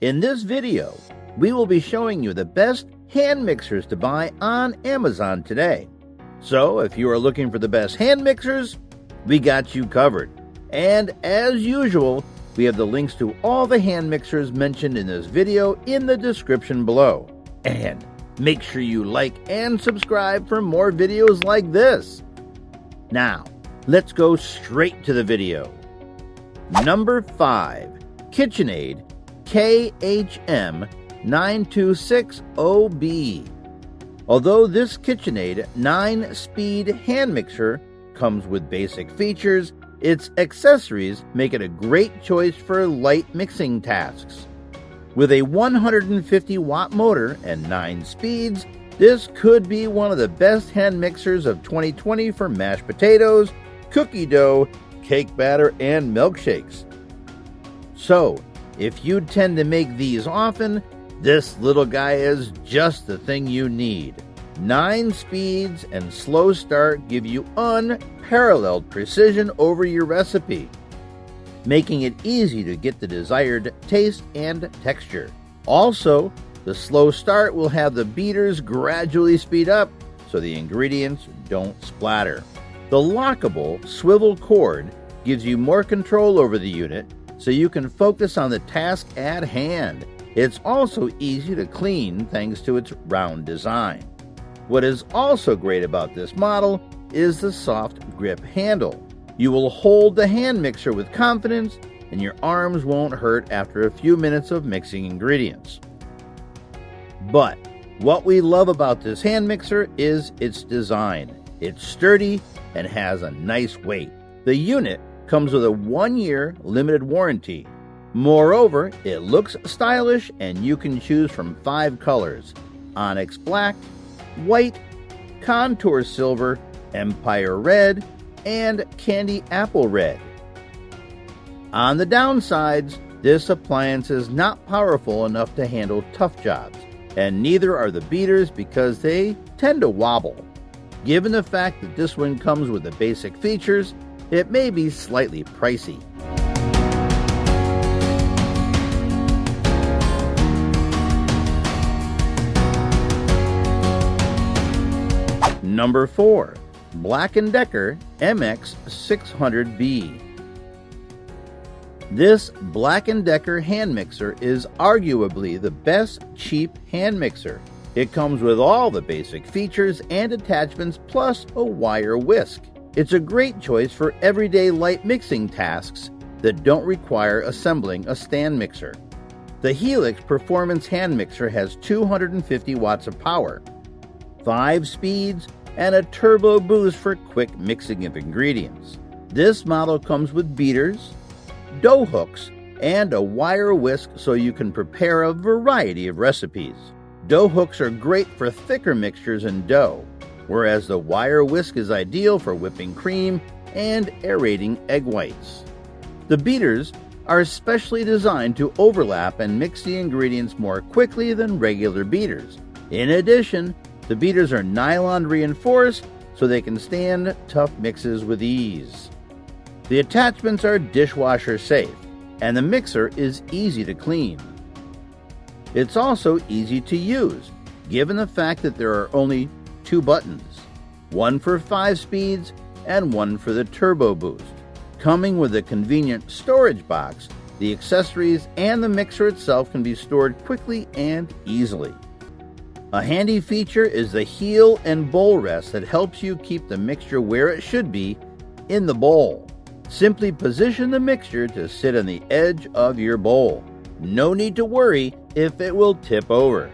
In this video, we will be showing you the best hand mixers to buy on Amazon today. So if you are looking for the best hand mixers, we got you covered. And as usual, we have the links to all the hand mixers mentioned in this video in the description below. And make sure you like and subscribe for more videos like this. Now, let's go straight to the video. Number 5. KitchenAid KHM926OB. Although this KitchenAid 9-speed hand mixer comes with basic features, its accessories make it a great choice for light mixing tasks. With a 150-watt motor and 9 speeds, this could be one of the best hand mixers of 2020 for mashed potatoes, cookie dough, cake batter, and milkshakes. So, if you tend to make these often, this little guy is just the thing you need. 9 speeds and slow start give you unparalleled precision over your recipe, making it easy to get the desired taste and texture. Also, the slow start will have the beaters gradually speed up so the ingredients don't splatter. The lockable swivel cord gives you more control over the unit so you can focus on the task at hand. It's also easy to clean thanks to its round design. What is also great about this model is the soft grip handle. You will hold the hand mixer with confidence and your arms won't hurt after a few minutes of mixing ingredients. But what we love about this hand mixer is its design. It's sturdy and has a nice weight. The unit comes with a 1-year limited warranty. Moreover, it looks stylish and you can choose from 5 colors: onyx black, white, contour silver, empire red, and candy apple red. On the downsides, this appliance is not powerful enough to handle tough jobs, and neither are the beaters because they tend to wobble. Given the fact that this one comes with the basic features, it may be slightly pricey. Number 4. Black & Decker MX 600B. This Black & Decker hand mixer is arguably the best cheap hand mixer. It comes with all the basic features and attachments plus a wire whisk. It's a great choice for everyday light mixing tasks that don't require assembling a stand mixer. The Helix Performance Hand Mixer has 250 watts of power, 5 speeds, and a turbo boost for quick mixing of ingredients. This model comes with beaters, dough hooks, and a wire whisk so you can prepare a variety of recipes. Dough hooks are great for thicker mixtures and dough, whereas the wire whisk is ideal for whipping cream and aerating egg whites. The beaters are specially designed to overlap and mix the ingredients more quickly than regular beaters. In addition, the beaters are nylon reinforced so they can stand tough mixes with ease. The attachments are dishwasher safe, and the mixer is easy to clean. It's also easy to use, given the fact that there are only 2 buttons, one for 5 speeds and one for the turbo boost. Coming with a convenient storage box, the accessories and the mixer itself can be stored quickly and easily. A handy feature is the heel and bowl rest that helps you keep the mixture where it should be in the bowl. Simply position the mixture to sit on the edge of your bowl. No need to worry if it will tip over.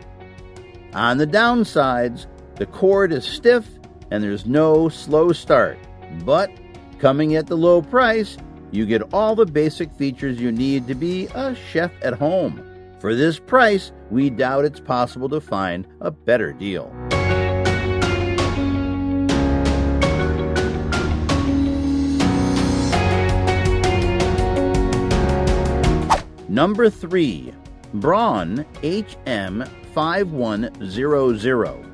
On the downsides, the cord is stiff and there's no slow start, but coming at the low price, you get all the basic features you need to be a chef at home. For this price, we doubt it's possible to find a better deal. Number 3. Bran HM5.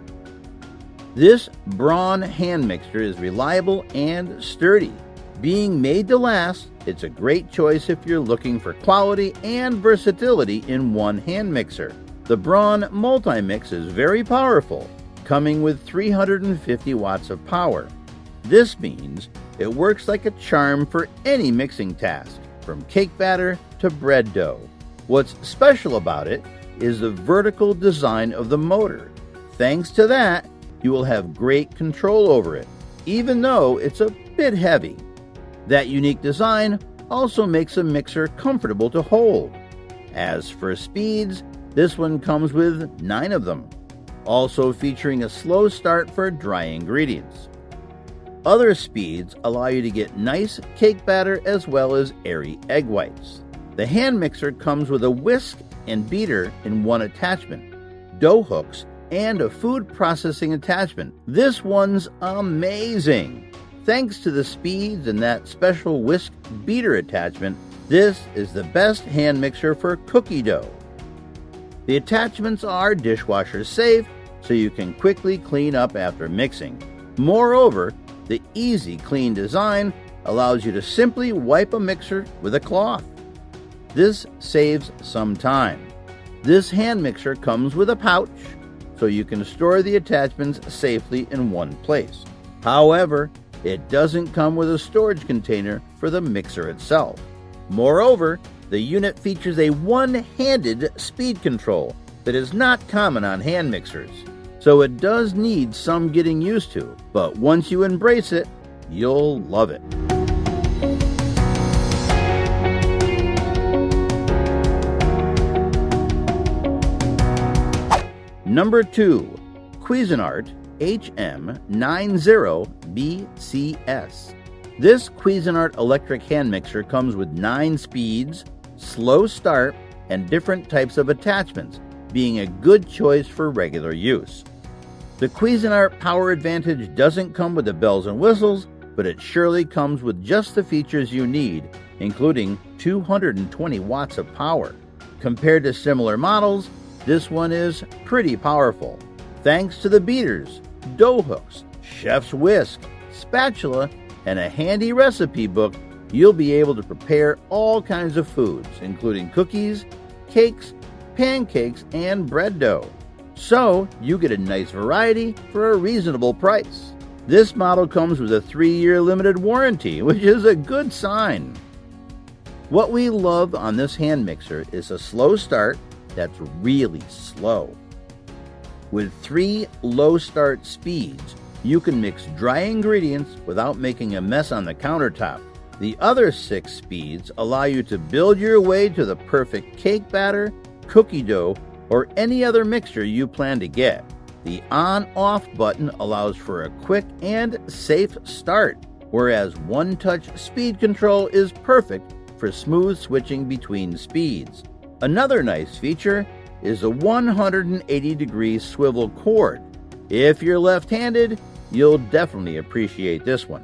This Bran hand mixer is reliable and sturdy. Being made to last, it's a great choice if you're looking for quality and versatility in one hand mixer. The Bran Multi-Mix is very powerful, coming with 350 watts of power. This means it works like a charm for any mixing task, from cake batter to bread dough. What's special about it is the vertical design of the motor. Thanks to that, you will have great control over it, even though it's a bit heavy. That unique design also makes a mixer comfortable to hold. As for speeds, this one comes with 9 of them, also featuring a slow start for dry ingredients. Other speeds allow you to get nice cake batter as well as airy egg whites. The hand mixer comes with a whisk and beater in one attachment, dough hooks, and a food processing attachment. This one's amazing! Thanks to the speeds and that special whisk beater attachment, this is the best hand mixer for cookie dough. The attachments are dishwasher safe, so you can quickly clean up after mixing. Moreover, the easy clean design allows you to simply wipe a mixer with a cloth. This saves some time. This hand mixer comes with a pouch, so you can store the attachments safely in one place. However, it doesn't come with a storage container for the mixer itself. Moreover, the unit features a one-handed speed control that is not common on hand mixers, so it does need some getting used to, but once you embrace it, you'll love it. Number 2. Cuisinart HM9 This Cuisinart electric hand mixer comes with 9 speeds, slow start, and different types of attachments, being a good choice for regular use. The Cuisinart Power Advantage doesn't come with the bells and whistles, but it surely comes with just the features you need, including 220 watts of power. Compared to similar models, this one is pretty powerful. Thanks to the beaters, dough hooks, chef's whisk, spatula, and a handy recipe book, you'll be able to prepare all kinds of foods, including cookies, cakes, pancakes, and bread dough. So you get a nice variety for a reasonable price. This model comes with a 3-year limited warranty, which is a good sign. What we love on this hand mixer is a slow start that's really slow. With 3 low start speeds, you can mix dry ingredients without making a mess on the countertop. The other 6 speeds allow you to build your way to the perfect cake batter, cookie dough, or any other mixture you plan to get. The on-off button allows for a quick and safe start, whereas one-touch speed control is perfect for smooth switching between speeds. Another nice feature is a 180-degree swivel cord. If you're left-handed, you'll definitely appreciate this one.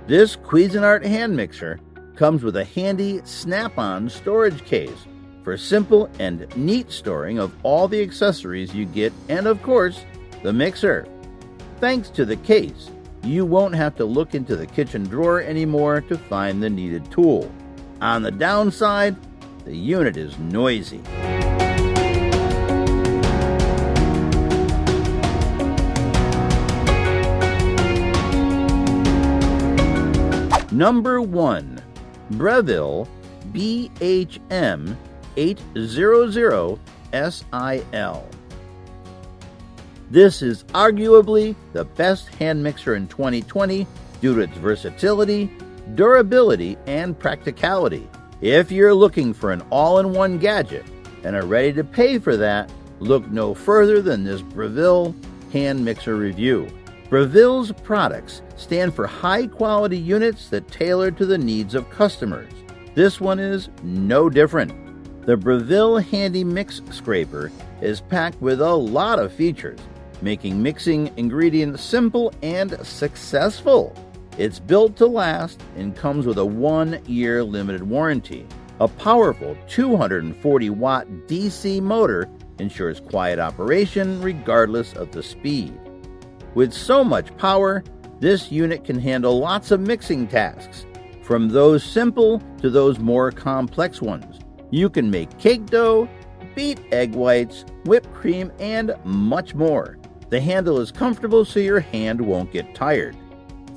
This Cuisinart hand mixer comes with a handy snap-on storage case for simple and neat storing of all the accessories you get and, of course, the mixer. Thanks to the case, you won't have to look into the kitchen drawer anymore to find the needed tool. On the downside, the unit is noisy. Number 1. Breville BHM800SIL. This is arguably the best hand mixer in 2020 due to its versatility, durability, and practicality. If you're looking for an all-in-one gadget and are ready to pay for that, look no further than this Breville hand mixer review. Breville's products stand for high-quality units that tailor to the needs of customers. This one is no different. The Breville Handy Mix Scraper is packed with a lot of features, making mixing ingredients simple and successful. It's built to last and comes with a 1-year limited warranty. A powerful 240-watt DC motor ensures quiet operation regardless of the speed. With so much power, this unit can handle lots of mixing tasks, From those simple to those more complex ones. You can make cake dough, beat egg whites, whipped cream, and much more. The handle is comfortable so your hand won't get tired.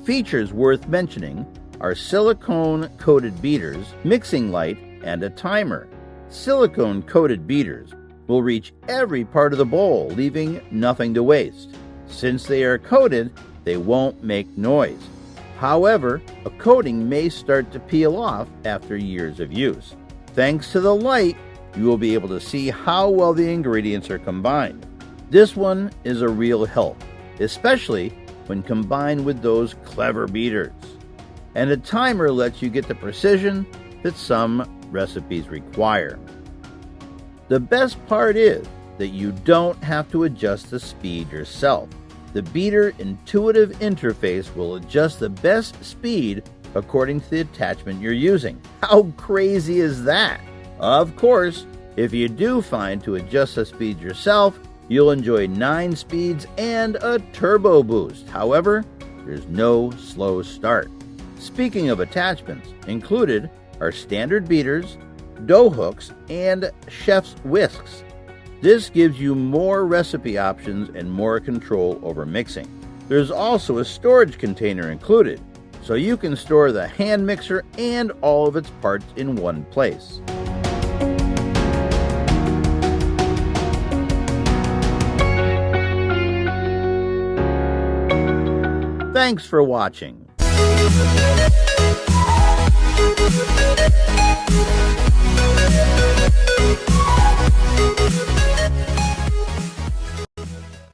Features worth mentioning are silicone-coated beaters, mixing light, and a timer. Silicone-coated beaters will reach every part of the bowl, leaving nothing to waste. Since they are coated, they won't make noise. However, a coating may start to peel off after years of use. Thanks to the light, you will be able to see how well the ingredients are combined. This one is a real help, especially when combined with those clever beaters. And a timer lets you get the precision that some recipes require. The best part is that you don't have to adjust the speed yourself. The beater intuitive interface will adjust the best speed according to the attachment you're using. How crazy is that? Of course, if you do find to adjust the speed yourself, you'll enjoy 9 speeds and a turbo boost. However, there's no slow start. Speaking of attachments, included are standard beaters, dough hooks, and chef's whisks. This gives you more recipe options and more control over mixing. There's also a storage container included, so you can store the hand mixer and all of its parts in one place. Thanks for watching.